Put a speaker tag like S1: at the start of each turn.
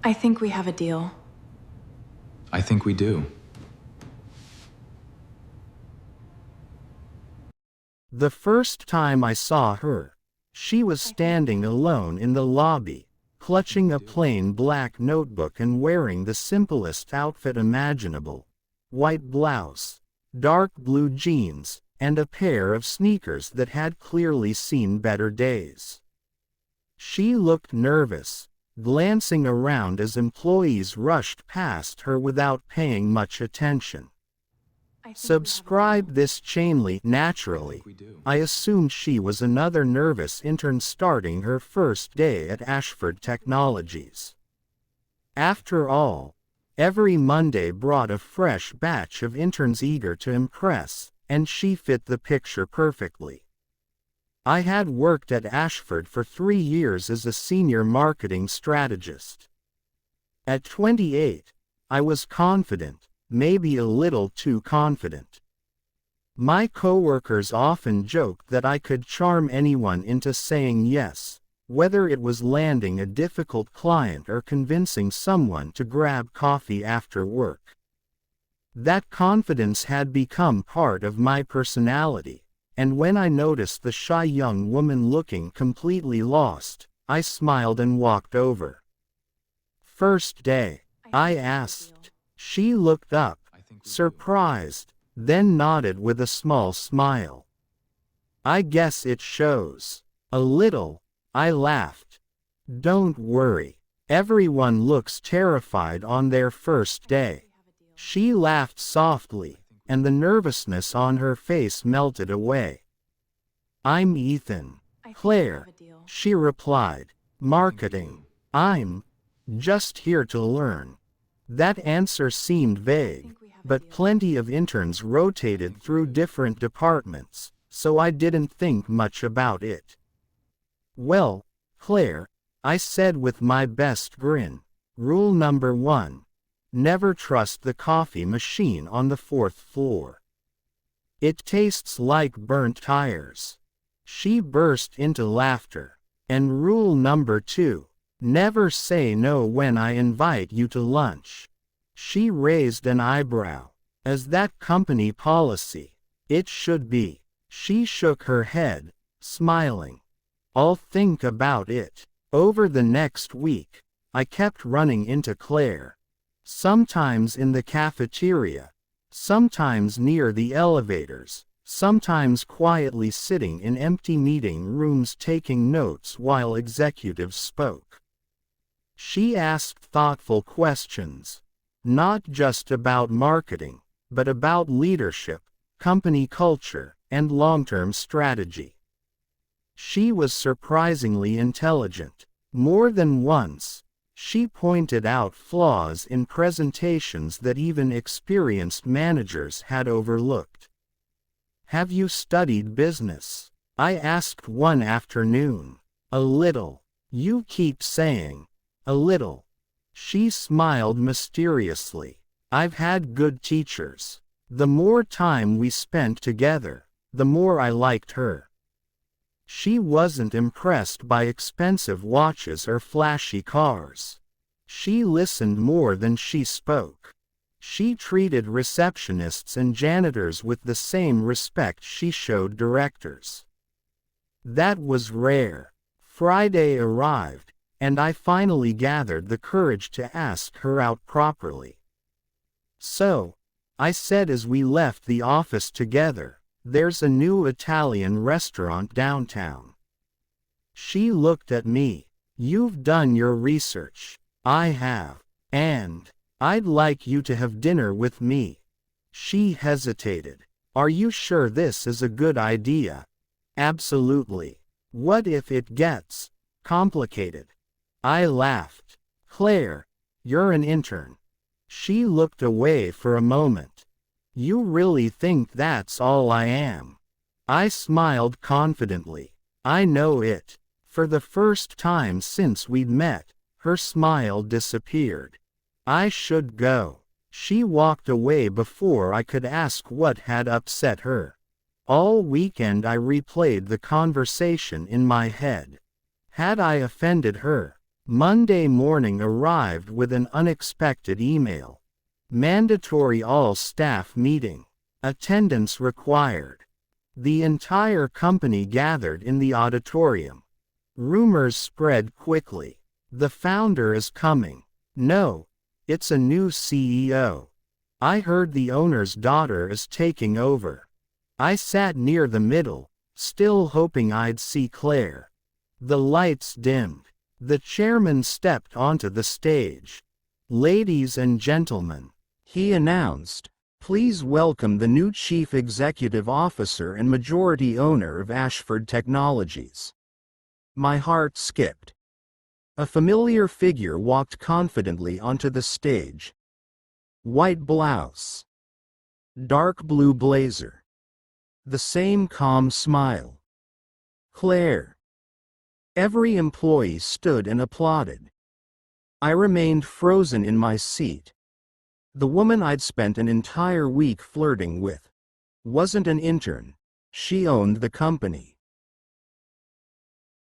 S1: I think we have a deal.
S2: I think we do.
S3: The first time I saw her, she was standing alone in the lobby, clutching a plain black notebook and wearing the simplest outfit imaginable: white blouse, dark blue jeans, and a pair of sneakers that had clearly seen better days. She looked nervous, glancing around as employees rushed past her without paying much attention. Subscribe this chainly. Naturally, I assumed she was another nervous intern starting her first day at Ashford Technologies. After all, every Monday brought a fresh batch of interns eager to impress, and she fit the picture perfectly. I had worked at Ashford for 3 years as a senior marketing strategist. At 28, I was confident, maybe a little too confident. My coworkers often joked that I could charm anyone into saying yes, whether it was landing a difficult client or convincing someone to grab coffee after work. That confidence had become part of my personality, and when I noticed the shy young woman looking completely lost, I smiled and walked over. "First day?" I asked. She looked up, surprised, then nodded with a small smile. "I guess it shows." "A little," I laughed. "Don't worry. Everyone looks terrified on their first day." She laughed softly, and the nervousness on her face melted away. "I'm Ethan." "Claire," she replied. "Marketing." "I'm just here to learn." That answer seemed vague, but plenty of interns rotated through different departments, so I didn't think much about it. "Well, Claire," I said with my best grin, "rule number 1. Never trust the coffee machine on the 4th floor. It tastes like burnt tires." She burst into laughter. "And rule number 2. Never say no when I invite you to lunch." She raised an eyebrow. "Is that company policy?" "It should be." She shook her head, smiling. "I'll think about it." Over the next week, I kept running into Claire. Sometimes in the cafeteria, sometimes near the elevators, sometimes quietly sitting in empty meeting rooms taking notes while executives spoke. She asked thoughtful questions, not just about marketing, but about leadership, company culture, and long-term strategy. She was surprisingly intelligent. More than once, she pointed out flaws in presentations that even experienced managers had overlooked. "Have you studied business?" I asked one afternoon. "A little." "You keep saying, 'a little.'" She smiled mysteriously. "I've had good teachers." The more time we spent together, the more I liked her. She wasn't impressed by expensive watches or flashy cars. She listened more than she spoke. She treated receptionists and janitors with the same respect she showed directors. That was rare. Friday arrived, and I finally gathered the courage to ask her out properly. "So," I said as we left the office together, "there's a new Italian restaurant downtown." She looked at me. "You've done your research." "I have. And I'd like you to have dinner with me." She hesitated. "Are you sure this is a good idea?" "Absolutely. What if it gets complicated?" I laughed. "Claire, you're an intern." She looked away for a moment. "You really think that's all I am?" I smiled confidently. "I know it." For the first time since we'd met, her smile disappeared. "I should go." She walked away before I could ask what had upset her. All weekend I replayed the conversation in my head. Had I offended her? Monday morning arrived with an unexpected email. Mandatory all-staff meeting. Attendance required. The entire company gathered in the auditorium. Rumors spread quickly. The founder is coming. No, it's a new CEO. I heard the owner's daughter is taking over. I sat near the middle, still hoping I'd see Claire. The lights dimmed. The chairman stepped onto the stage. Ladies and gentlemen, he announced, please welcome the new Chief Executive Officer and majority owner of Ashford Technologies. My heart skipped. A familiar figure walked confidently onto the stage. White blouse. Dark blue blazer. The same calm smile. Claire. Every employee stood and applauded. I remained frozen in my seat. The woman I'd spent an entire week flirting with wasn't an intern. She owned the company.